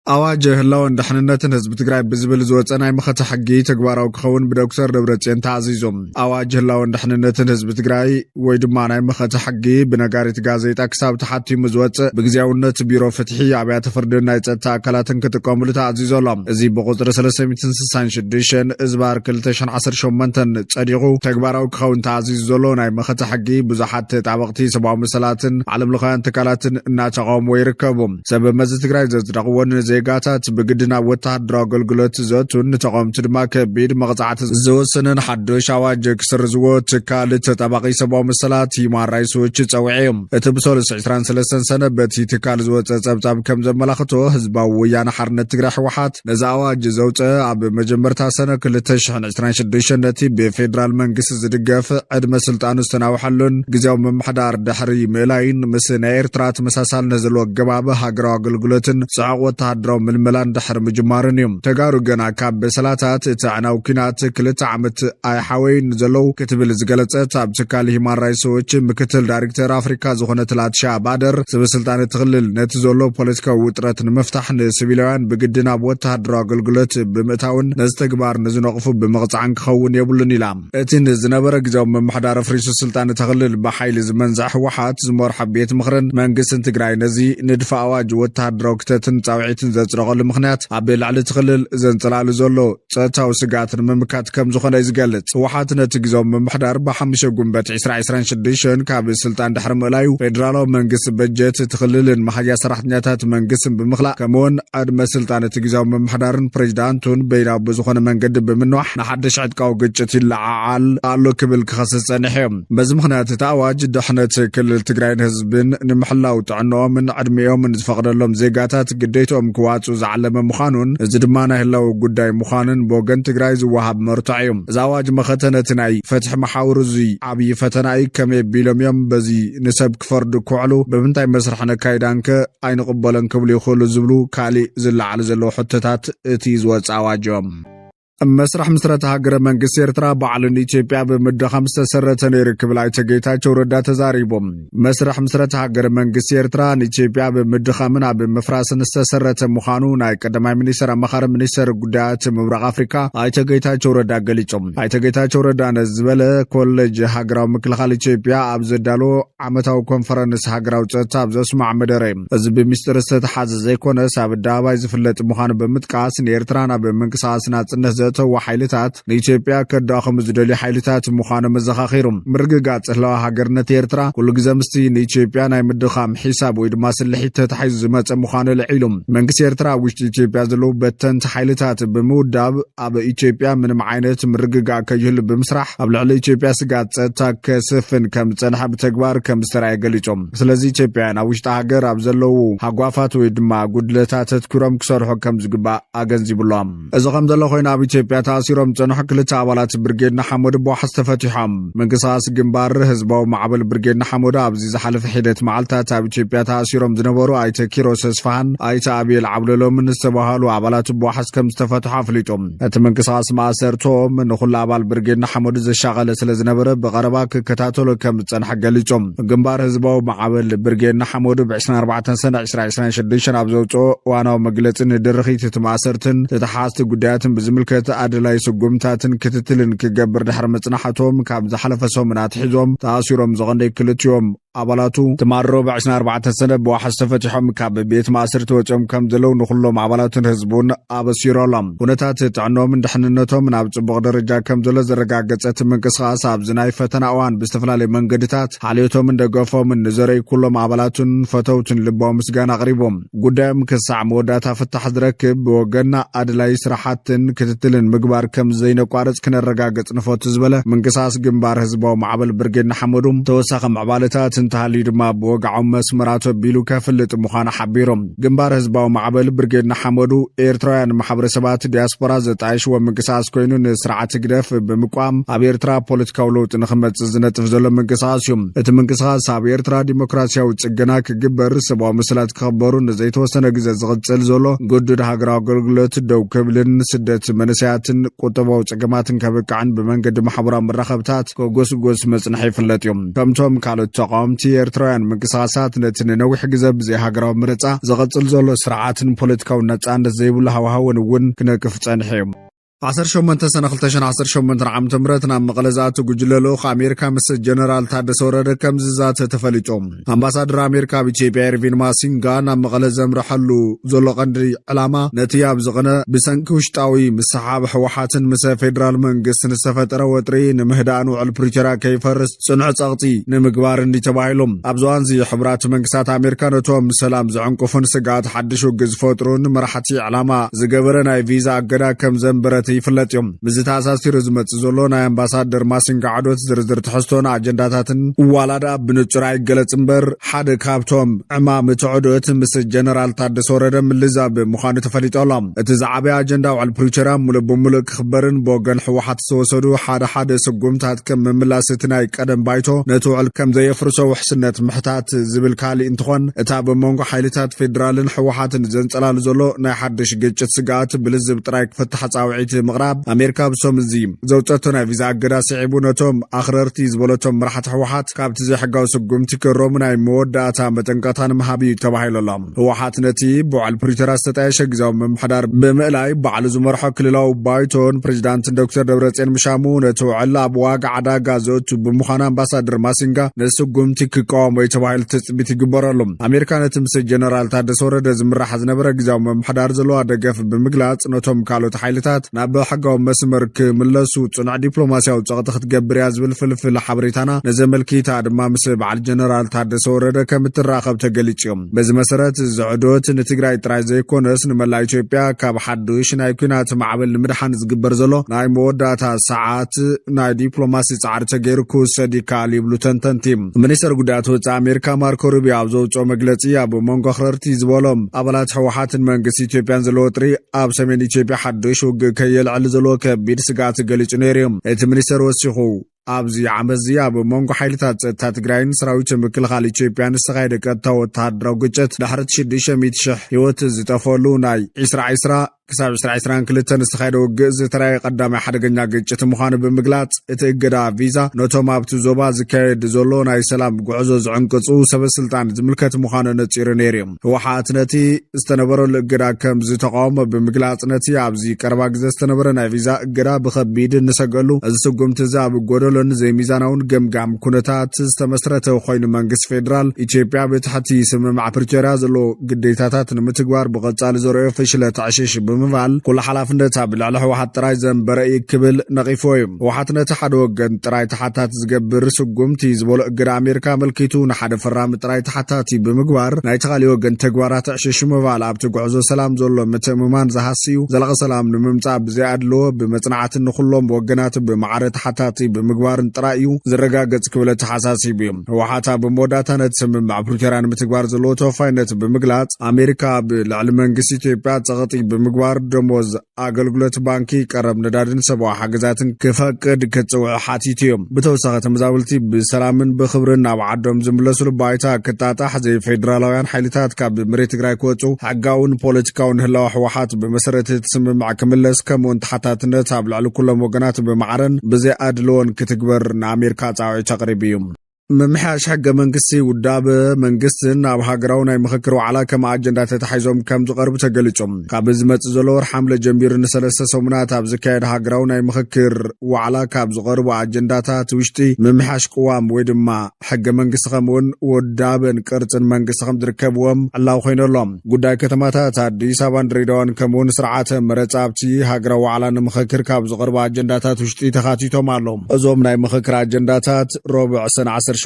አዋጅ ህላው እንደሕንነትን ህዝብ ትግራይ ብዝብል ዝወፀናይ መኸተ ሕጊ ተግባራዊ ክኸውን ብዶክተር ደብረጽዮን ተዓዚዞም አዋጅ ህላው እንደሕንነትን ህዝብ ትግራይ ወይ ድማ ናይ መኸተ ሕጊ ብነጋሪት ጋዜጣ ክሳብ ተሓቲሙ ዝወፅእ ብግዚያውነት ቢሮ ፍትሒ ኣብያተ ፍርድን ናይ ጸጥታ ኣካላትን ክጥቀምሉ ተዓዚዞሎም እዚ ብቁፅሪ 366 እዝባር 2018 ጸዲቑ ተግባራዊ ክኸውን ተዓዚዙ ዘሎ ናይ መኸተ ሕጊ ብዙሓት ጣበቕቲ ሰብኣዊ መሰላትን ዓለምለኻውያን ትካላትን እናተቃወሙ ይርከቡ ሰብ መዚ ትግራይ ዘጽደቕዎን ዜጋታት ብግድና ወተሃደራዊ አገልግሎት ዘቱን ተቃውምቲ ድማ ከቢድ መቅጻዕቲ ዝወሰነን ሓድሽ አዋጅ ክስርዝዎ ትካል ተጣባቂ ሰብኣዊ መሰላት ሂውማን ራይትስ ዎች ጸውዒዮም እቲ ብሰለስተ 23 ሰነ በቲ ትካል ዝወፀ ጸብጻብ ከም ዘመላኽቶ ህዝባዊ ወያነ ሓርነት ትግራይ ሕወሓት ነዚ አዋጅ ዘውፀ ኣብ መጀመርታ ሰነ 2026 ነቲ ብፌደራል መንግስቲ ዝድገፍ ዕድመ ስልጣኑ ዝተናውሐሉን ግዜያዊ መምሕዳር ድሕሪ ምእላይን ምስ ናይ ኤርትራ ተመሳሳሊ ነዘለዎ ገባብ ሃገራዊ አገልግሎትን ጽዑቕ ወተሃደራዊ ምልመላን ድሕሪ ምጅማርን እዮም ተጋሩ ገና ካብ በሰላታት እቲ ዕናው ኩናት 2 ዓመት ኣይሓወይን ዘለው ክትብል ዝገለጸት ኣብ ትካል ሂውማን ራይትስ ዎች ምክትል ዳይሬክተር ኣፍሪካ ዝኾነት ላትሻ ባደር ስብስልጣን ትኽልል ነቲ ዘሎ ፖለቲካዊ ውጥረት ንምፍታሕ ንሲቪላውያን ብግድና ወተሃደራዊ አገልግሎት ብምእታውን ነዚ ተግባር ንዝነቕፉ ብምቕጻዕን ክኸውን የብሉን ኢላ እቲ ዝነበረ ግዜያዊ መምሕዳር ፍሪሱ ስልጣን ተኽልል ብሓይሊ ዝመንዝዕ ሕወሓት ዝመርሖ ቤት ምኽርን መንግስትን ትግራይ ነዚ ንድፈ አዋጅ ወተሃደራዊ ክተትን ጻውዒትን ዘጽረቐሉ ምኽንያት ኣብ ልዕሊ ትኽልል ዘንጸላሉ ዘሎ ጸጥታዊ ስጋት ንምምካት ከም ዝኾነ ይዝገልጽ ሕወሓት ነቲ ግዜያዊ መምሕዳር ብ5 ጉንበት 2026 ካብ ስልጣን ድሕሪ ምእላዩ ፌደራላዊ መንግስቲ በጀት ትኽልልን መሓያ ሰራሕተኛታት መንግስትን ብምኽላእ ከምኡውን ዕድመ ስልጣን እቲ ግዜያዊ መምሕዳርን ፕሬዚዳንቱን በይናዊ ብዝኾነ መንገዲ ብምንዋሕ ንሓድሽ ዕጥቃዊ ግጭት ይለዓዓል ኣሎ ክብል ክኸስስ ጸኒሑ እዮም በዚ ምኽንያት እቲ ኣዋጅ ድሕነት ክልል ትግራይን ህዝብን ንምሕላው ጥዕንኦምን ዕድሚኦምን ዝፈቕደሎም ዜጋታት ግዴቶም ክዋፁ ዝዓለመ ምዃኑን እዚ ድማ ናይ ህላው ጉዳይ ምዃኑን ብወገን ትግራይ ዝወሃብ መርትዕ እዩ እዚ ኣዋጅ መኸተነቲ ናይ ፈትሒ መሓውር እዙይ ዓብዪ ፈተና እዩ ከመይ ኣቢሎም እዮም በዚ ንሰብ ክፈርዱ ክውዕሉ ብምንታይ መስርሕ ነካይዳንከ ኣይንቕበለን ክብሉ ይኽእሉ ዝብሉ ካሊእ ዝለዓሉ ዘለዉ ሕቶታት እቲ ዝወፅእ ኣዋጅ እዮም مسرح مسرت هاجر منجس إيرترا بعلن إثيوبيا بمدة 5 سنة يركب لاي تجيتاچو ردا تزاريبوم مسرح مسرت هاجر منجس إيرترا إثيوبيا بمدة 5 بمفراسن سنة مخانو ناي قدماي ሚኒስትር አማኻሪ ሚኒስትር ጉዳያት ምብራቅ አፍሪካ አይተገይታቸው ረዳ ገሊጾም አይተገይታቸው ረዳ ነዝበለ ኮሌጅ ሃገራዊ ምክልኻል ኢትዮጵያ ኣብ ዘዳሎ ዓመታዊ ኮንፈረንስ ሃገራዊ ጸጥታ ኣብ ዘስማዕ መደረ እዚ በሚስጥር ዝተሓዘ ዘይኮነ ኣብ ዳባይ ዝፍለጥ ምዃኑ በምጥቃስ ንኤርትራና በመንቀሳቀስ ናጽነት ዘተው ሓይልታት ንኢትዮጵያ ከዳኸም ዝደሊ ሓይልታት ምዃኑ መዘኻኺሮም ምርግጋጽ ህላው ሃገርነት ኤርትራ ኩሉ ግዜ ምስቲ ንኢትዮጵያ ናይ ምድኻም ሒሳብ ወይ ድማ ስልሒት ተታሒዙ ዝመጸ ምዃኑ ልዒሎም መንግስቲ ኤርትራ ውሽጢ ኢትዮጵያ ዘለው በተንት ሓይልታት ብምውዳብ ኣብ ኢትዮጵያ ምንም ዓይነት ምርግጋእ ከይህሉ ብምስራሕ ኣብ ልዕሊ ኢትዮጵያ ስጋት ጸጥታ ከስፍን ከም ጸንሐ ብተግባር ከም ዝተራእየ ገሊጾም ስለዚ ኢትዮጵያ ኣብ ውሽጢ ሃገር ኣብ ዘለው ሃጓፋት ወይ ድማ ጉድለታት ተትኩሮም ክሰርሑ ከም ዝግባእ ኣገንዚብሎም እዚ ከም ዘሎ ኮይኑ ኣብ ኢትዮጵያ ታሲሮም ጸንሑ ክልተ ኣባላት ብርጌድ ናሓመድ ብዋሕስ ተፈቲሖም መንግስታስ ግንባር ህዝባዊ ማዕበል ብርጌድ ናሓመድ ኣብዚ ዝሓለፈ ሂደት መዓልታት ኣብ ኢትዮጵያ ታሲሮም ዝነበሩ ኣይተ ኪሮስ ተስፋሃን ኣይተ አቤል ዓብለሎምን ዝተባሃሉ አባላት በዋሕስ ከም ዝተፈትሑ አፍሊጦም እቲ መንግስታስ ማሰርቶም ንኹሉ አባል ብርጌድ ናሓመድ ዘሻቀለ ስለዝነበረ በቀረባ ክከታተሉ ከም ጸንሐ ገሊጾም ግንባር ህዝባዊ ማዕበል ብርጌድ ናሓመድ ብ24 ሰነ 2026 ኣብ ዘውፅኦ ዋናው መግለጽን ድርኺት ተማሰርትን ተተሓስቲ ጉዳያትን ብዝምልከት ኣድላይ ስጉምታትን ክትትልን ክገብር ድሕሪ መጽናሕቶም ካብ ዝሓለፈ ሰሙናት ሒዞም ታሲሮም ዝቐንደይ ክልቲዮም አባላቱ ተማሮ ብ24 ሰነ በዋሕስ ተፈቲሖም ካብ ቤት ማእሰር ተወጾም ከም ዘለው ንኹሎም አባላቱን ህዝቡን ኣበሲሮሎም ሁነታት ጥዕኖም ድሕንነቶም ናብ ጽቡቕ ደረጃ ከም ዘሎ ዘረጋገጸት መንቀሳቐስ ኣብ ዝናይ ፈተና እዋን ብዝተፈላለዩ መንገድታት ሓልዮቶም እንደገፎም ንዘረይ ኩሎም አባላቱን ፈተውትን ልባዊ ምስጋና ኣቕሪቦም ጉዳዮም ክሳዕ መወዳእታ ፍታሕ ዝረክብ ብወገንና ኣድላይ ስራሓትን ክትትልን ምግባር ከም ዘይነቋርጽ ክነረጋገጽ ንፈቱ ዝበለ መንቀሳቐስ ግንባር ህዝባዊ ማዕበል ብርጌድ ናሓመድ ተወሳኺ ምዕባለታት እንተሃልዩ ድማ ብወግዓዊ መስመራት ኣቢሉ ከፍልጥ ምዃኑ ሓቢሮም ግንባር ህዝባዊ ማዕበል ብርጌድ ናሓመድ ኤርትራውያን ማሕበረሰባት ዲያስፖራ ዘጣይሽዎ ምንቅስቓስ ኮይኑ ንስርዓት ግደፍ ብምቋም ኣብ ኤርትራ ፖለቲካዊ ለውጢ ንኽመጽእ ዝነጥፍ ዘሎ ምንቅስቓስ እዩ እቲ ምንቅስቓስ ኣብ ኤርትራ ዲሞክራሲያዊ ጽገና ክግበር ሰብኣዊ ምስላት ክኽበሩ ንዘይተወሰነ ግዜ ዝቕጽል ዘሎ ግዱድ ሃገራዊ ኣገልግሎት ደው ክብልን ስደት መንእሰያትን ቁጠባዊ ጽገማትን ከብቅዕን ብመንገዲ ማሕበራዊ መራኸብታት ከጎስጎስ መጽንሒ ይፍለጥ እዩ ከምቶም ካልኦት ተቃዋሚ ተቃወምቲ ኤርትራውያን ምንቅስቃሳት ነቲ ንነዊሕ ግዜ ብዘይ ሃገራዊ ምርጫ ዝቐጽል ዘሎ ስርዓትን ፖለቲካዊ ነጻነት ዘይብሉ ሃዋህውን እውን ክነቅፍ ጸኒሑ እዩ 18 ሰነ 2018 ዓመተ ምህረት ናብ መቐለ ዝኣቱ ጉጅለ ልኡኽ ኣሜሪካ ምስ ጀነራል ታደሰ ወረደ ከም ዝዛተ ተፈሊጦም ኣምባሳደር ኣሜሪካ ኣብ ኢትዮጵያ ኤርቪን ማሲንጋ ናብ መቐለ ዘምርሐሉ ዘሎ ቀንዲ ዕላማ ነቲ ኣብ ዝቐነ ብሰንኪ ውሽጣዊ ምሰሓብ ሕወሓትን ምስ ፌደራል መንግስቲ ንዝተፈጠረ ወጥሪ ንምህዳን ውዕል ፕሪቶሪያ ከይፈርስ ጽኑዕ ጸቕጢ ንምግባር እንዲ ተባሂሎም ኣብ ዝዋን እዚ ሕብራት መንግስታት ኣሜሪካ ነቶም ሰላም ዝዕንቅፉን ስጋት ሓድሽ ውግእ ዝፈጥሩን መራሕቲ ዕላማ ዝገበረ ናይ ቪዛ ኣገዳ ከም ዘንበረት ይፍለጥ እዮም ብዝታ ኣሳሲሩ ዝመጽእ ዘሎ ናይ ኣምባሳደር ማሲንጋ ዓዶት ዝርዝር ትሕዝቶን ኣጀንዳታትን ዋላዳ ብንጹር ኣይገለጽ እምበር ሓደ ካብቶም ዕማም እቲ ዕዶት ምስ ጀነራል ታደሰ ወረደ ምልዛብ ምዃኑ ተፈሊጡ ኣሎ እቲ ዝዓበየ ኣጀንዳ ውዕል ፕሪቶሪያ ሙሉእ ብሙሉእ ክኽበርን ብወገን ሕወሓት ዝተወሰዱ ሓደ ስጉምታት ከም ምምላስ እቲ ናይ ቀደም ባይቶ ነቲ ውዕል ከም ዘየፍርሶ ውሕስነት ምሕታት ዝብል ካሊእ እንትኾን እታ ብመንጎ ሓይልታት ፌደራልን ሕወሓትን ዘንጸላሉ ዘሎ ናይ ሓድሽ ግጭት ስጋት ብልዝብ ጥራይ ክፍትሕ ጻውዒት ምቕራብ ኣሜሪካ ብሶም እዚ ዘውፀቶ ናይ ቪዛ ኣገዳ ስዒቡ ነቶም ኣኽረርቲ ዝበለቶም መራሕቲ ሕወሓት ካብቲ ዘይሕጋዊ ስጉምቲ ክሮም ናይ መወዳእታ መጠንቀቕታን መሃቢ ተባሂሉ ኣሎ ሕወሓት ነቲ ብውዕል ፕሪቶሪያ ዝተጣየሸ ግዜያዊ ምምሕዳር ብምእላይ ባዕሉ ዝመርሖ ክልላዊ ባይቶን ፕሬዚዳንት ዶክተር ደብረጽዮን ምሻሙ ነቲ ውዕል ኣብ ዋጋ ዓዳጋ ዘእቱ ብምዃኑ ኣምባሳደር ማሲንጋ ነስጉምቲ ክቃወሞ ተባሂሉ ትፅቢት ይግበረሉ ኣሜሪካ ነቲ ምስ ጀነራል ታደሰ ወረደ ዝምራሕ ዝነበረ ግዜያዊ ምምሕዳር ዘለዋ ደገፍ ብምግላጽ ነቶም ካልኦት ሓይልታት ናብ ሓጋዊ መስመር ክምለሱ ጽኑዕ ዲፕሎማስያዊ ጸቕጢ ክትገብር እያ ዝብል ፍልፍል ሓበሬታና ነዘመልኪታ ድማ ምስ በዓል ጀነራል ታደሰ ወረደ ከም እትራኸብ ተገሊጹ እዮም በዚ መሰረት ዝዕዶት ንትግራይ ጥራይ ዘይኮነስ ንመላእ ኢትዮጵያ ካብ ሓዱሽ ናይ ኩናት ማዕበል ንምድሓን ዝግበር ዘሎ ናይ መወዳእታ ሰዓት ናይ ዲፕሎማሲ ጻዕሪ ተገይሩ ክውሰድ ይከኣል ይብሉ ተንተንቲ ሚኒስትር ጉዳያት ወጻኢ ኣሜሪካ ማርኮ ሩቢዮ ኣብ ዘውፅኦ መግለጺ ኣብ መንጎ ኣኽረርቲ ዝበሎም ኣባላት ሕወሓትን መንግስቲ ኢትዮጵያን ዘለዎ ወጥሪ ኣብ ሰሜን ኢትዮጵያ ሓዱሽ ውግእ ከየልዕል ዘሎ ከቢድ ስጋት ገሊጹ ነይሩ እቲ ሚኒስትር ወሲኹ ኣብዚ ዓመት ኣብ መንጎ ሓይልታት ጸጥታ ትግራይን ሰራዊት ምክልኻል ኢትዮጵያን ዝተኻየደ ቀጥታዊ ወተሃደራዊ ግጭት ድሕሪ 600,000 ህይወት ዝጠፈሉ ናይ 2020 ክሳብ 2022 ዝተኻየደ ውግእ ዝተራየ ቀዳማይ ሓደገኛ ግጭት ምዃኑ ብምግላጽ እቲ እገዳ ቪዛ ነቶም ኣብቲ ዞባ ዝካየድ ዘሎ ናይ ሰላም ጉዕዞ ዝዕንቅጹ ሰበስልጣን ዝምልከት ምዃኑ ነጺሩ ነይሩ ሕወሓት ነቲ ዝተነበረሉ እገዳ ከም ዝተቃወሞ ብምግላጽ ነቲ ኣብዚ ቀረባ ግዜ ዝተነበረ ናይ ቪዛ እገዳ ብኸቢድ ንሰገሉ እዚ ስጉምቲ እዚ ኣብ ጎደሎን ዘይሚዛናውን ገምጋም ኩነታት ዝተመስረተ ኮይኑ መንግስቲ ፌደራል ኢትዮጵያ ብትሕቲ ስምምዕ ፕሪቶሪያ ዘሎ ግዴታታት ንምትግባር ብቐጻሊ ዘርአዮ ፍሽለት ዕሽሽ ብምባል ኩሉ ሓላፍነት ኣብ ልዕሊ ሕወሓት ጥራይ ዘንበረ ክብል ነቒፉ እዩ ሕወሓት ነቲ ሓደ ወገን ጥራይ ተሓታቲ ዝገብር ስጉምቲ ዝበሎ እገዳ ኣሜሪካ መልኪቱ ንሓደ ፈራሚ ጥራይ ተሓታቲ ብምግባር ናይ ተኻሊእ ወገን ተግባራት ዕሽሽ ምባል ኣብቲ ጉዕዞ ሰላም ዘሎ ምትእምማን ዝሃስዩ ዘላቒ ሰላም ንምምጻእ ብዘይኣድልዎ ብመጽናዕትን ንኹሎም ወገናት ብማዕረ ተሓታቲ ብምግባርን ጥራይ እዩ ዝረጋገጽ ክብለ ተሓሳሲቡ እዩ ሕወሓት ኣብ መወዳእታ ነቲ ስምምዕ ፕሪቶሪያ ንምትግባር ዘለዎ ተወፋይነት ብምግላጽ ኣሜሪካ ብልዕሊ መንግስቲ ኢትዮጵያ ጸቕጢ ብምግባር ደሞዝ ኣገልግሎት ባንኪ ቀረብ ነዳድን ሰብኣዊ ሓገዛትን ክፈቅድ ክጽውዕ ሓቲቱ እዮም ብተወሳኺ ተመዛበልቲ ብሰላምን ብኽብርን ናብ ዓዶም ዝምለሱሉ ባይታ ክጣጣሕ ዘይፌደራላውያን ሓይልታት ካብ መሬት ትግራይ ክወፁ ሕጋውን ፖለቲካውን ህላዊ ሕወሓት ብመሰረት እቲ ስምምዕ ክምለስ ከምኡውን ተሓታትነት ኣብ ልዕሊ ኩሎም ወገናት ብማዕረን ብዘይኣድልዎን ክትግበር ንኣሜሪካ ጻውዒት ኣቕሪቡ እዩ ممحاش حق منقسي وداب منقسن أو هاجرون أي مخكر وعلى كما أجندات تحيزهم كم تقرب تجلجهم قابز متزلور حملة جنبير نسلسة سمنات أبزكير هاجرون أي مخكر وعلى كابز قرب أجندات توشتي ممحاش قوام ويدما حق منقس خمون وداب كرتن منقس خم دركبهم الله خير لهم قداي كتماتات دي سبان ريدون كمون سرعات مرتابتي هاجر وعلى مخكر كابز قرب أجندات توشتي تخاتيتهم علهم أزوم ناي مخكر أجندات ربع سنة 10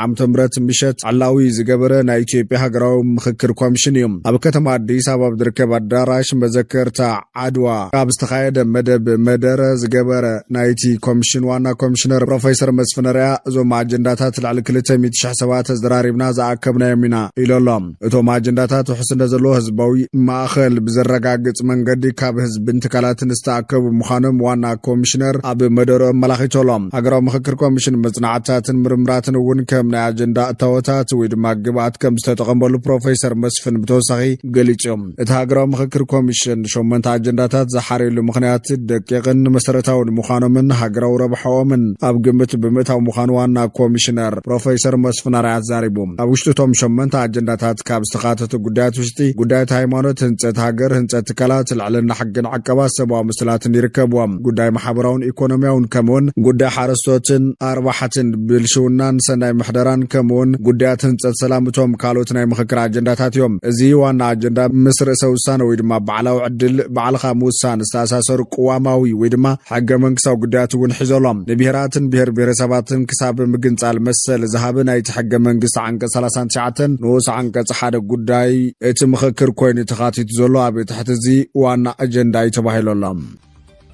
ዓመተ ምህረት ምሸት ዓላዊ ዝገበረ ናይ ኢትዮጵያ ሃገራዊ ምክክር ኮሚሽን እዩ ኣብ ከተማ አዲስ አበባ ዝርከብ አዳራሽ መዘከርታ ዓድዋ ካብ ዝተኻየደ መደብ መደረ ዝገበረ ናይቲ ኮሚሽን ዋና ኮሚሽነር ፕሮፌሰር መስፍነርያ እዞም አጀንዳታት ልዕሊ 200,000 ሰባት ዝራሪብና ዝኣከብናዮም ኢና ኢሎም እቶም አጀንዳታት ውሕስነ ዘለዎ ህዝባዊ ማእኸል ብዘረጋግጽ መንገዲ ካብ ህዝብን ትካላትን ዝተኣከቡ ምዃኖም ዋና ኮሚሽነር ኣብ መደረ መላኺቶሎም ሃገራዊ ምክክር ኮሚሽን መጽናዕቲ ጥናዓታትን ምርምራትን እውን ከም ናይ ኣጀንዳ እታወታት ወይ ድማ ግብኣት ከም ዝተጠቐመሉ ፕሮፌሰር መስፍን ብተወሳኺ ገሊጾም እቲ ሃገራዊ ምክክር ኮሚሽን 8 ኣጀንዳታት ዝሓረየሉ ምክንያት ደቂቕን መሰረታውን ምዃኖምን ሃገራዊ ረብሓኦምን ኣብ ግምት ብምእታው ምዃኑ ዋና ኮሚሽነር ፕሮፌሰር መስፍን ኣርኣያ ዛሪቦም ኣብ ውሽጢ እቶም 8 ኣጀንዳታት ካብ ዝተኻተቱ ጉዳያት ውሽጢ ጉዳያት ሃይማኖት ህንፀት ሃገር ህንፀት ትካላት ልዕልና ሕግን ዓቀባ ሰብኣዊ ምስላትን ይርከብዎም ጉዳይ ማሕበራውን ኢኮኖሚያውን ከምውን ጉዳይ ሓረስቶትን ኣርባሓትን ብልሽውናን ሰናይ ምሕደራን ከምውን ጉዳያት ህንፀት ሰላምቶም ካልኦት ናይ ምክክር ኣጀንዳታት እዮም እዚ ዋና ኣጀንዳ ምስ ርእሰ ውሳነ ወይ ድማ በዓላዊ ዕድል በዓልኻ ምውሳን ዝተኣሳሰሩ ቅዋማዊ ወይ ድማ ሕገ መንግስታዊ ጉዳያት እውን ሒዘሎም ንብሄራትን ብሄር ብሄረሰባትን ክሳብ ምግንፃል መሰል ዝሃበ ናይቲ ሕገ መንግስቲ ዓንቀጽ 39 ንኡስ ዓንቀጽ 1 ጉዳይ እቲ ምክክር ኮይኑ ተኻቲቱ ዘሎ ኣብ ትሕቲ እዚ ዋና ኣጀንዳ ተባሂሉሎም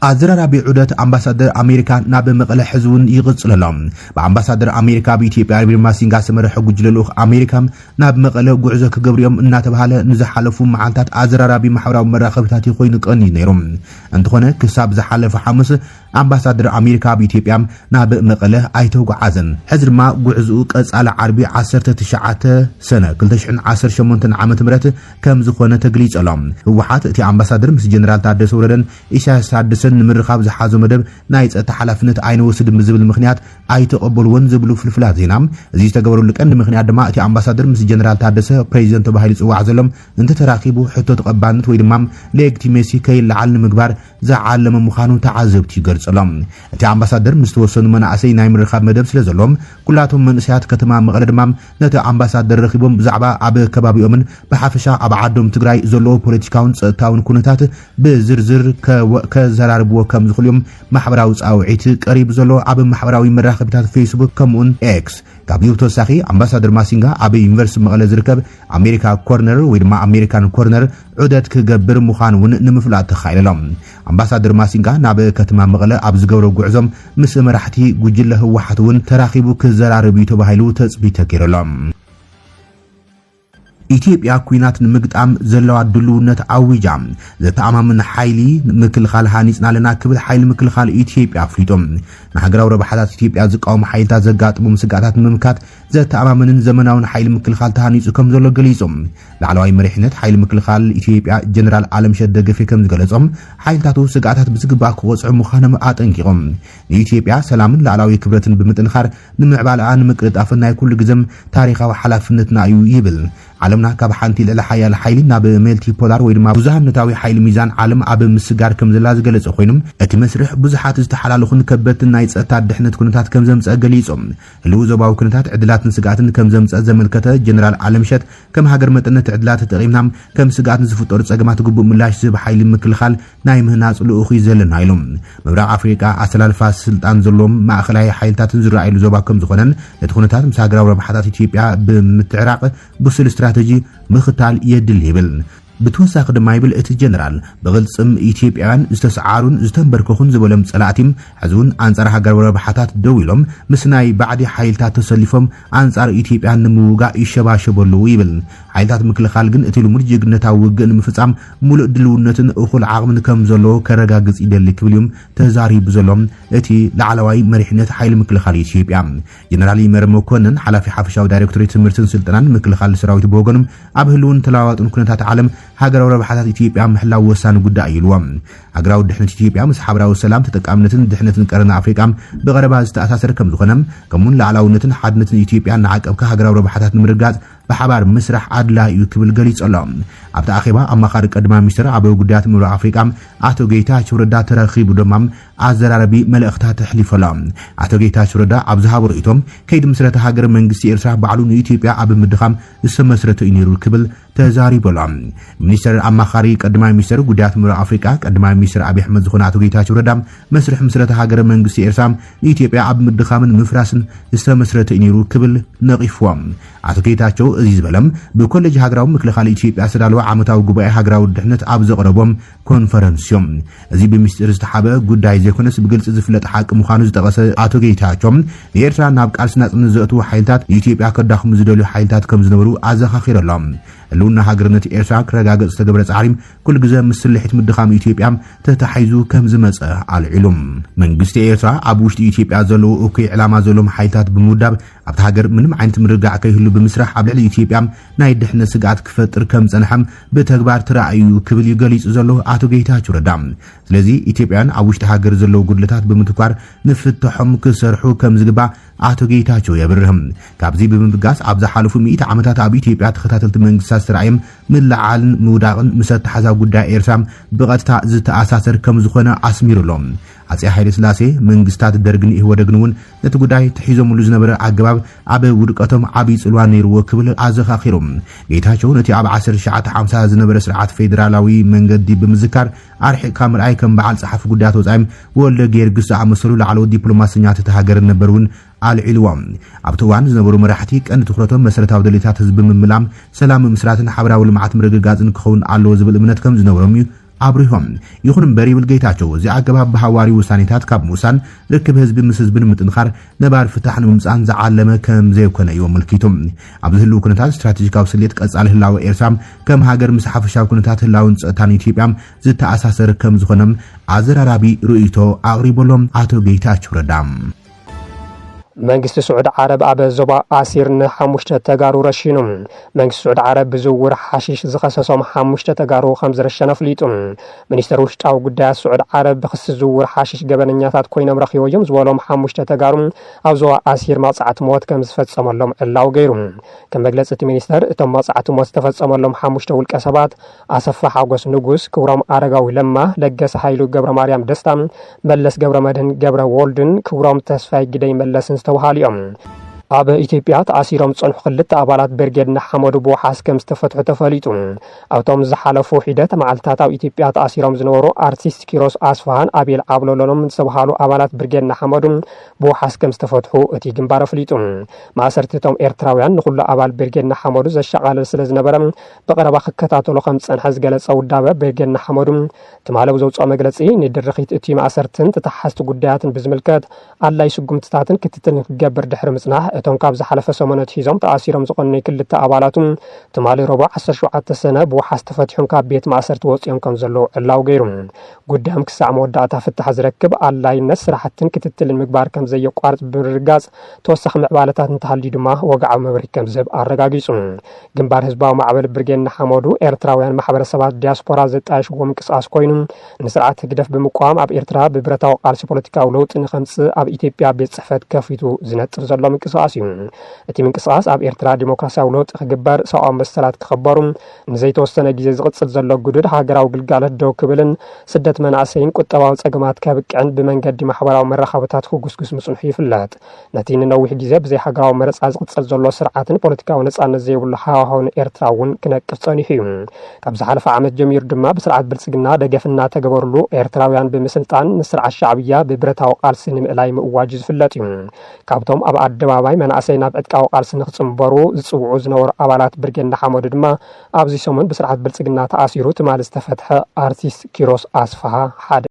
ኣዘራራቢ ዑደት ኣምባሳደር ኣሜሪካ ናብ መቐለ ሕዝውን ይቕጽለሎም በኣምባሳደር ኣሜሪካ በኢትዮጵያ ቢርማሲንጋ ሰመረሐ ጉጅለሉ ኣሜሪካ ናብ መቐለ ጉዕዞ ክገብርዮም እናተባሃለ ንዝሓለፉ መዓልታት ኣዘራራቢ ማሕበራዊ መራኸቢታት ኮይኑ ቀኒ ነይሮም እንተኾነ ክሳብ ዝሓለፈ ሐሙስ ኣምባሳደር ኣሜሪካ በኢትዮጵያ ናብ መቐለ ኣይተጓዓዘን ሕዚ ድማ ጉዕዞኡ ቀጻለ ዓርቢ 19 ሰነ 2018 ዓመተ ምህረት ከም ዝኾነ ተገሊጸሎም ህወሓት እቲ ኣምባሳደር ምስ ጀነራል ታደሰ ወረደን ኢሳያስ ታደሰ ንምርኻብ ዝሓዞ መደብ ናይ ጸጥታ ሓላፍነት ኣይነወስድ ዝብል ምክንያት ኣይተቐበልዎን ዝብሉ ፍልፍላት ዜና እዚ ዝተገበረሉ ቀንዲ ምክንያት ድማ እቲ ኣምባሳደር ምስ ጀነራል ታደሰ ፕሬዚደንት ተባሂሉ ጽዋዕ ዘሎም እንተተራኺቡ ሕቶ ተቐባልነት ወይ ድማ ሌጂቲሜሲ ከይለዓል ንምግባር ዝዓለመ ምዃኑ ተዓዘብቲ ይገልጸሎም እቲ ኣምባሳደር ምስ ተወሰኑ መናእሰይ ናይ ምርኻብ መደብ ስለ ዘሎም ኩላቶም መንእሰያት ከተማ መቐለ ድማ ነቲ ኣምባሳደር ረኺቦም ብዛዕባ ኣብ ከባቢኦምን ብሓፈሻ ኣብ ዓዶም ትግራይ ዘለዎ ፖለቲካውን ጸጥታውን ኩነታት ብዝርዝር ከዘራርብዎ ከም ዝኽእሉም ማሕበራዊ ጻውዒት ቀሪቡ ዘሎ ኣብ ማሕበራዊ መራኸቢታት ፌስቡክ ከምኡን ኤክስ ካብኡ ተወሳኺ ኣምባሳደር ማሲንጋ ኣብ ዩኒቨርሲቲ መቐለ ዝርከብ ኣሜሪካ ኮርነር ወይ ድማ ኣሜሪካን ኮርነር ዑደት ክገብር ምዃኑ እውን ንምፍላጥ ተኻኢሎም ኣምባሳደር ማሲንጋ ናብ ከተማ መቐለ ኣብ ዝገብሮ ጉዕዞም ምስ መራሕቲ ጉጅለ ህወሓት እውን ተራኺቡ ክዘራረብ ተባሂሉ ተጽቢት ተገይሮሎም ኢትዮጵያ ኩናት ንምግጣም ዘለዋ ድልውነት ኣዊጃ ዘተኣማምን ሓይሊ ምክልኻል ሃኒጽና ለና ክብል ሓይሊ ምክልኻል ኢትዮጵያ ኣፍሪጦም ንሃገራዊ ረብሓታት ኢትዮጵያ ዝቃወሙ ሓይልታት ዘጋጥሞም ስጋታት ንምምካት ዘተኣማምንን ዘመናውን ሓይሊ ምክልኻል ተሃኒጹ ከም ዘሎ ገሊጾም ላዕለዋይ መሪሕነት ሓይሊ ምክልኻል ኢትዮጵያ ጀነራል ዓለምሸት ደገፌ ከም ዝገለጾም ሓይልታቱ ስጋታት ብዝግባእ ክቆጽዑ ምዃኖም ኣጠንቂቖም ንኢትዮጵያ ሰላምን ላዕለዋይ ክብረትን ብምጥንኻር ንምዕባልኣ ንምቅልጣፍን ናይ ኩሉ ግዜም ታሪኻዊ ሓላፍነትና እዩ ይብል ዓለምና ካብ ሓንቲ ልዕሊ ሓያል ሓይሊ ናብ መልቲፖላር ወይ ድማ ብዙሃነታዊ ሓይሊ ሚዛን ዓለም ኣብ ምስጋር ከም ዘላ ዝገለጸ ኮይኖም እቲ መስርሕ ብዙሓት ዝተሓላለኹን ከበድትን ናይ ጸጥታ ድሕነት ኩነታት ከም ዘምጽአ ገሊጾም ህልው ዞባዊ ኩነታት ዕድላትን ስጋትን ከም ዘምጽአ ዘመልከተ ጀነራል ዓለምሸት ከም ሃገር መጠነት ዕድላት ተጠቒምና ከም ስጋትን ዝፍጠሩ ጸገማት ግቡእ ምላሽ ዝህብ ሓይሊ ምክልኻል ናይ ምህናጽ ልኡኺ ዘለና ኢሎም ምብራቕ ኣፍሪቃ ኣሰላልፋ ስልጣን ዘለዎም ማእኸላይ ሓይልታትን ዝረኣየሉ ዞባ ከም ዝኾነን እቲ ኩነታት ምስ ሃገራዊ ረብሓታት ኢትዮጵያ ብምትዕራቕ ብስል ስትራቴጂ ምኽታል የድል ይብል بتوساق دمايبل ات جنرال بغلصم ኢትዮጵያውያን ዝተሰዓሩን ዝተንበርከኹን ዝበሎም ጸላእቲም ሕዙን አንጻር ሃገር ወረባሓታት ደውሎም ምስናይ ባዕዲ ሓይልታት ተሰሊፎም አንጻር ኢትዮጵያ ንምውጋ ይሸባሸበሉ ይብል ሓይልታት ምክልኻል ግን እቲ ልሙድ ጅግነታዊ ውግእ ንምፍጻም ሙሉእ ድልውነትን እኹል ዓቕምን ከም ዘሎ ከረጋግጽ ይደሊ ክብልዮም ተዛሪቡ ዘሎም እቲ ላዕለዋይ መሪሕነት ሓይሊ ምክልኻል ኢትዮጵያ ጀነራል ይመር መኮንን ሓላፊ ሓፈሻዊ ዳይሬክቶሬት ትምህርትን ስልጠናን ምክልኻል ሰራዊት በወገኖም ኣብ ህልውን ተለዋዋጥን ኩነታት ዓለም ሃገራዊ ረብሓታት ኢትዮጵያ ምሕላው ወሳኒ ጉዳይ ኢልዎም ሃገራዊ ድሕነት ኢትዮጵያ ምስ ሓበራዊ ሰላም ተጠቃምነትን ድሕነትን ቀረና ኣፍሪቃ ብቀረባ ዝተኣሳሰረ ከም ዝኾነም ከምኡን ላዕላውነትን ሓድነትን ኢትዮጵያ ንዓቀብካ ሃገራዊ ረብሓታት ንምርጋጽ بحبار مسرح عدلا يكبل قليل الله عبد أخيبا أما خارج قدما مصر عبر قدات مرة أفريقيا عتو جيتا شوردا ترخيب دمام عزر عربي ملأختها تحليف لام عتو جيتا شوردا عبزها برئتهم كيد مسرة هاجر من قصي إرساح بعلون إثيوبيا عب مدخام اسم مسرة إنيرو الكبل تزاري بلام مصر أما خارج قدما مصر قدات مرة أفريقيا قدما مصر أبي أحمد زخون عتو جيتا شوردا مسرح مسرة هاجر من قصي إرسام إثيوبيا عب مدخام مفراسن اسم مسرة إنيرو الكبل نقيفوام عتو جيتا شو أزيز بلام بكل هاجراو مكلخال إثيوبيا سدالو عامتاو غوباي هاجراو دحنت أب زقربهم كونفرنسيوم أزي بمستر استحابة غوداي زيكونس بغلص زفلط حق مخانو زتقس آتو جيتاچوم የኤርትራ ናብ ቃልስና ጽንዘቱ ሓይልታት ኢትዮጵያ ከዳኽሙ ዝደልዩ ሓይልታት ከም ዝነበሩ ኣዘኻኺረሎም ህልውና ሃገርነት ኤርትራ ክረጋገጽ ዝተገበረ ጻዕሪም ኩሉ ግዜ ምስ ስልሒት ምድኻም ኢትዮጵያ ተተሓይዙ ከም ዝመጸ አልዒሎም መንግስቲ ኤርትራ ኣብ ውሽጢ ኢትዮጵያ ዘሎ እኩይ ዕላማ ዘሎም ሓይታት ብምውዳብ ኣብታ ሃገር ምንም ዓይነት ምርግጋዕ ከይህሉ ብምስራሕ ኣብ ልዕሊ ኢትዮጵያ ናይ ድሕነት ስጋት ክፈጥር ከም ጸንሐም ብተግባር ተራእዩ ክብል ይገሊጹ ዘሎ አቶ ጌታቸው ረዳ ስለዚ ኢትዮጵያን ኣብ ውሽጢ ሃገር ዘለው ጉድለታት ብምትኳር ንፍትሖም ክሰርሑ ከም ዝግባእ አቶ ጌታቸው የብርህም ካብዚ ብምብጋስ ኣብ ዝሓለፉ 100 ዓመታት ኣብ ኢትዮጵያ ተኸታተልቲ መንግስታት ተራእዮም ምልዓልን ምውዳቕን ምሰት ሓሳብ ጉዳይ ኤርትራ ብቐጥታ ዝተኣሳሰር ከም ዝኾነ ኣስሚሩሎም አፄ ኃይለ ሥላሴ መንግስታት ደርግን ይወደግኑን ነቲ ጉዳይ ተሒዞምሉ ዝነበረ አገባብ ኣብ ውድቀቶም ዓቢ ጽልዋ ነይርዎ ክብል ኣዘኻኺሮም ጌታቸው ነቲ ኣብ 1950 ዝነበረ ስርዓት ፌደራላዊ መንገዲ ብምዝካር ኣርሒካ ምርኣይ ከም በዓል ጸሓፊ ጉዳያት ወጻኢም ወልደ ጌርግስ ዝኣመሰሉ ላዕለዎት ዲፕሎማስኛታት ተሃገር ነበሩን አልዒልዎም ኣብቲ እዋን ዝነበሩ መራሕቲ ቀንዲ ትኹረቶም መሰረታዊ ድሌታት ህዝቢ ምምላም ሰላም ምስራትን ሓበራዊ ልምዓት ምርግጋጽን ክኸውን ኣለዎ ዝብል እምነት ከም ዝነበሮም አብሪሆም ይኹን እምበር ይብል ጌታቸው እዚ አገባብ ባህዋሪ ውሳኔታት ካብ ሙሳን ርክብ ህዝቢ ምስ ህዝብን ምጥንኻር ነባር ፍታሕን ምምፃን ዝዓለመ ከም ዘይኮነ ይወምልኪቱም ኣብ ዝህልው ኩነታት ስትራቴጂካዊ ስሌት ቀጻሊ ህላዊ ኤርትራ ከም ሃገር ምስ ሓፈሻዊ ኩነታት ህላውን ጸጥታን ኢትዮጵያ ዝተኣሳሰር ከም ዝኾነም ኣዘራራቢ ርእይቶ ኣቕሪቦሎም አቶ ጌታቸው ረዳም መንግስት سعود عرب أب زبا أسير نحمشت تجارو رشينم መንግስት سعود عرب بزور حشيش زخصصهم حمشت تجارو خمس رشنا فليتم منستر وشتاو قداس سعود عرب بخص زور حشيش جبنياتات كوينم رخيو يوم زوالهم حمشت تجارو أو زوا أسير مصعت موت كم زفت سمالهم إلا وغيرهم كم مجلس المنستر تم مصعت موت زفت سمالهم حمشت والكسبات أصفح عقوس نجوس كورام أرجعو لما لجس حيلو جبر مريم دستام ملس جبر مدن جبر والدن كورام تسفاي جدي ملس ተውሃልዮም ኣብ ኢትዮጵያ ተኣሲሮም ጸንሑ ክልተ ኣባላት ብርጌድና ሓመዱ ቦሓስ ከም ዝተፈትሑ ተፈሊጡ ኣብቶም ዝሓለፉ ሂደት መዓልታት ኣብ ኢትዮጵያ ተኣሲሮም ዝነበሩ አርቲስት ኪሮስ ኣስፋሃን አቤል ኣብሎሎንም ዝተባሃሉ ኣባላት ብርጌድና ሓመዱ ቦሓስ ከም ዝተፈትሑ እቲ ግንባር ኣፍሊጡ ማእሰርቲቶም ኤርትራውያን ንኹሉ ኣባል ብርጌድና ሓመዱ ዘሻቃለል ስለ ዝነበረ በቀረባ ክከታተሉ ከም ጸንሐ ዝገለጸ ውዳበ ብርጌድና ሓመዱ ትማለብ ዘውፅኦ መግለጺ ንድርኺት እቲ ማእሰርትን ተታሓዝቲ ጉዳያትን ብዝምልከት ኣድላይ ስጉምትታትን ክትትልን ክገብር ድሕሪ ምጽናሕ እቶም ካብ ዝሓለፈ ሰሞናት ሒዞም ተኣሲሮም ዝቆነኑ ክልተ ኣባላቱም ትማሊ ረቡዕ 17 ሰነ ብወሓስ ተፈትሖም ካብ ቤት ማእሰርቲ ወጽኦም ከም ዘሎ ዕላው ገይሩ ጉዳዮም ክሳዕ መወዳእታ ፍትሕ ዝረክብ ኣድላይነት ስራሕትን ክትትልን ምግባር ከም ዘየቋርጽ ብምርጋጽ ተወሳኺ ምዕባለታት እንተሃልዩ ድማ ወግዓዊ መብርሂ ከም ዝህብ ኣረጋጊጹ ግንባር ህዝባዊ ማዕበል ብርጌድና ሓመዱ ኤርትራውያን ማሕበረሰባት ዲያስፖራ ዘጣየሽዎ ምንቅስቃስ ኮይኑ ንስርዓት ህግደፍ ብምቋም ኣብ ኤርትራ ብብረታዊ ቃልሲ ፖለቲካዊ ለውጢ ንኸምጽእ ኣብ ኢትዮጵያ ቤት ጽሕፈት ከፊቱ ዝነጥፍ ዘሎ ምንቅስቃስ እቲ ምንቅስቃስ ኣብ ኤርትራ ዲሞክራሲያዊ ለውጢ ክግበር ሰብኣዊ መሰላት ክኽበሩ ንዘይተወሰነ ግዜ ዝቕጽል ዘሎ ግዱድ ሃገራዊ ግልጋሎት ደው ክብልን ስደት መናእሰይን ቁጠባዊ ጸገማት ከብቅዕን ብመንገዲ ማሕበራዊ መራኸብታት ክጉስጉስ ምጽንሑ ይፍለጥ ነቲ ንነዊሕ ግዜ ብዘይ ሃገራዊ መረፃ ዝቕጽል ዘሎ ስርዓትን ፖለቲካዊ ነጻነት ዘይብሉ ሃዋህውን ኤርትራ እውን ክነቅፍ ጸኒሑ እዩ ካብ ዝሓለፈ ዓመት ጀሚሩ ድማ ብስርዓት ብልጽግና ደገፍና ተገበርሉ ኤርትራውያን ብምስልጣን ንስርዓት ሻዕብያ ብብረታዊ ቃልሲ ንምእላይ ምእዋጅ ዝፍለጥ እዩ ካብቶም ኣብ ኣደባባይ መናእሰይ ናብ ዕጥቃዊ ቃልሲ ንኽጽምበሩ ዝጽውዑ ዝነበሩ ኣባላት ብርጌድና ሓመዱ ድማ ኣብዚ ሰሙን ብስርዓት ብልጽግና ተኣሲሩ ትማሊ ዝተፈትሐ አርቲስት ኪሮስ ኣስፋሃ ሓደ